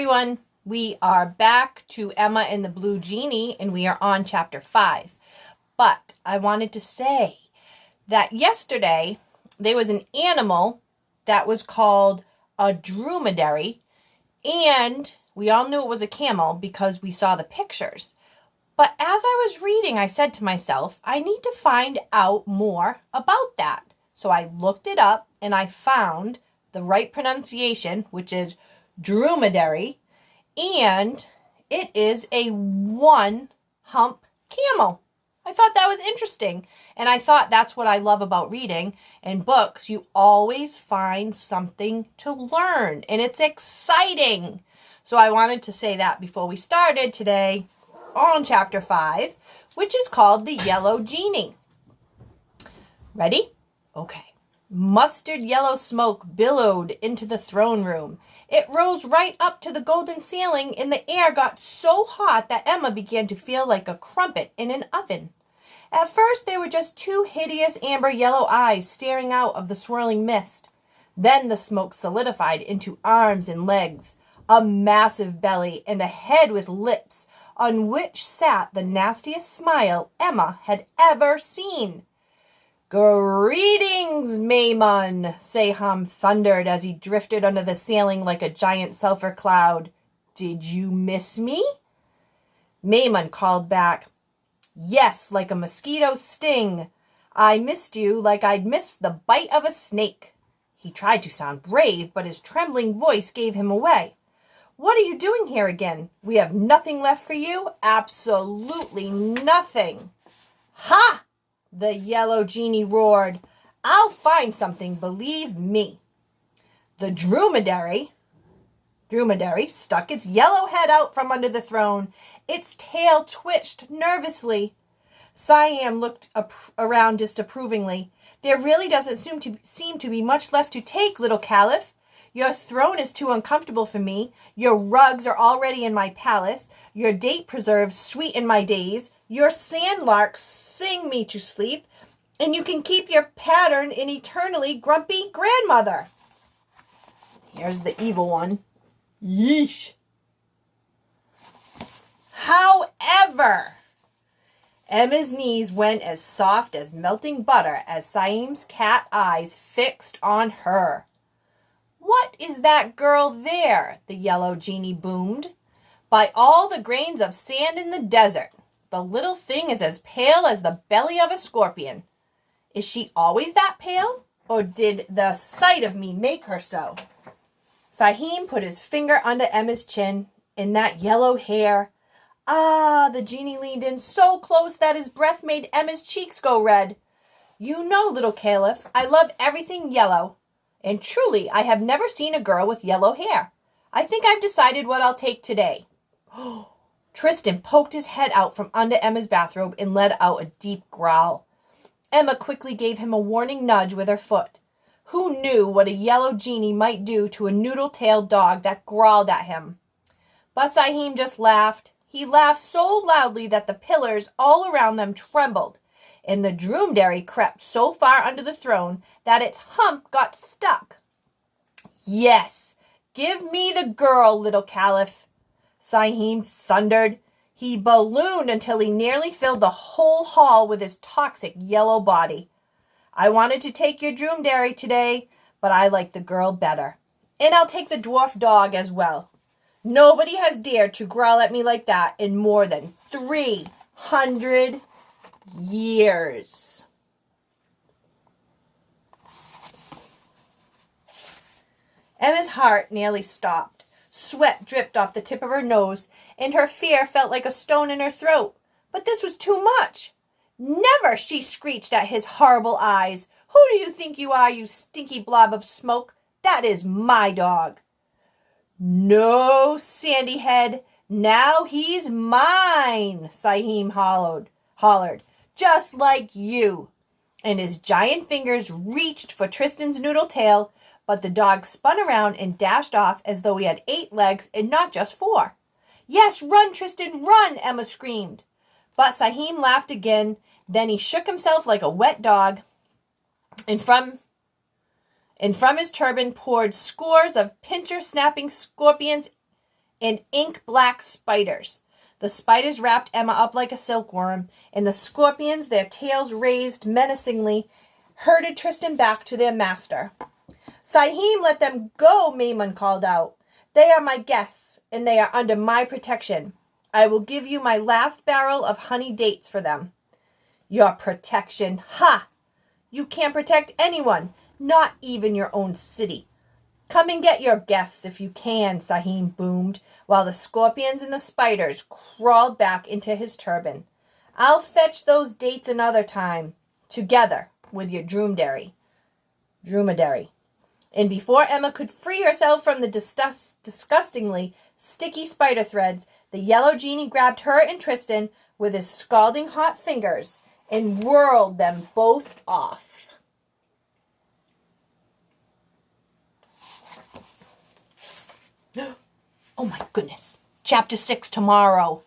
everyone. We are back to Emma and the Blue Genie, and we are on chapter 5. But I wanted to say that yesterday there was an animal that was called a dromedary, and we all knew it was a camel because we saw the pictures. But as I was reading, I said to myself, I need to find out more about that. So I looked it up and I found the right pronunciation, which is dromedary, and it is a one-hump camel. I thought that was interesting, and I thought that's what I love about reading. In books, you always find something to learn, and it's exciting. So I wanted to say that before we started today on chapter 5, which is called The Yellow Genie. Ready? Okay. Mustard yellow smoke billowed into the throne room. It rose right up to the golden ceiling, and the air got so hot that Emma began to feel like a crumpet in an oven. At first, there were just two hideous amber yellow eyes staring out of the swirling mist. Then the smoke solidified into arms and legs, a massive belly, and a head with lips on which sat the nastiest smile Emma had ever seen. "Greetings, Maimon," Saham thundered as he drifted under the ceiling like a giant sulfur cloud. "Did you miss me?" Maimon called back, "Yes, like a mosquito's sting. I missed you like I'd missed the bite of a snake." He tried to sound brave, but his trembling voice gave him away. "What are you doing here again? We have nothing left for you. Absolutely nothing." "Ha!" the yellow genie roared. "I'll find something, believe me." The dromedary stuck its yellow head out from under the throne. Its tail twitched nervously. Siam looked around disapprovingly. "There really doesn't seem to be much left to take, little Caliph. Your throne is too uncomfortable for me. Your rugs are already in my palace. Your date preserves sweeten my days. Your sandlarks sing me to sleep. And you can keep your pattern in eternally grumpy grandmother." Here's the evil one. Yeesh. However, Emma's knees went as soft as melting butter as Saim's cat eyes fixed on her. "What is that girl there?" the yellow genie boomed. "By all the grains of sand in the desert, the little thing is as pale as the belly of a scorpion. Is she always that pale, or did the sight of me make her so?" Sahim put his finger under Emma's chin. "In that yellow hair." "Ah," the genie leaned in so close that his breath made Emma's cheeks go red. "You know, little Caliph, I love everything yellow. And truly, I have never seen a girl with yellow hair. I think I've decided what I'll take today." Tristan poked his head out from under Emma's bathrobe and let out a deep growl. Emma quickly gave him a warning nudge with her foot. Who knew what a yellow genie might do to a noodle-tailed dog that growled at him? But Sahim just laughed. He laughed so loudly that the pillars all around them trembled, and the dromedary crept so far under the throne that its hump got stuck. "Yes, give me the girl, little Caliph," Sahim thundered. He ballooned until he nearly filled the whole hall with his toxic yellow body. "I wanted to take your dromedary today, but I like the girl better. And I'll take the dwarf dog as well. Nobody has dared to growl at me like that in more than 300 years. Emma's heart nearly stopped. Sweat dripped off the tip of her nose, and her fear felt like a stone in her throat. But this was too much. "Never!" she screeched at his horrible eyes. "Who do you think you are, you stinky blob of smoke? That is my dog." "No, Sandy Head. Now he's mine," Sahim hollered. "Just like you." And his giant fingers reached for Tristan's noodle tail, but the dog spun around and dashed off as though he had 8 legs and not just 4. "Yes, run, Tristan, run!" Emma screamed. But Sahim laughed again. Then he shook himself like a wet dog, and from his turban poured scores of pincher-snapping scorpions and ink-black spiders. The spiders wrapped Emma up like a silkworm, and the scorpions, their tails raised menacingly, herded Tristan back to their master. Sahim, let them go, Maymun called out. They are my guests, and they are under my protection. I will give you my last barrel of honey dates for them. Your protection? Ha! You can't protect anyone, not even your own city. Come and get your guests if you can, Sahim boomed, while the scorpions and the spiders crawled back into his turban. I'll fetch those dates another time, together with your dromedary. And before Emma could free herself from the disgustingly sticky spider threads, the yellow genie grabbed her and Tristan with his scalding hot fingers and whirled them both off. Oh my goodness. Chapter 6 tomorrow.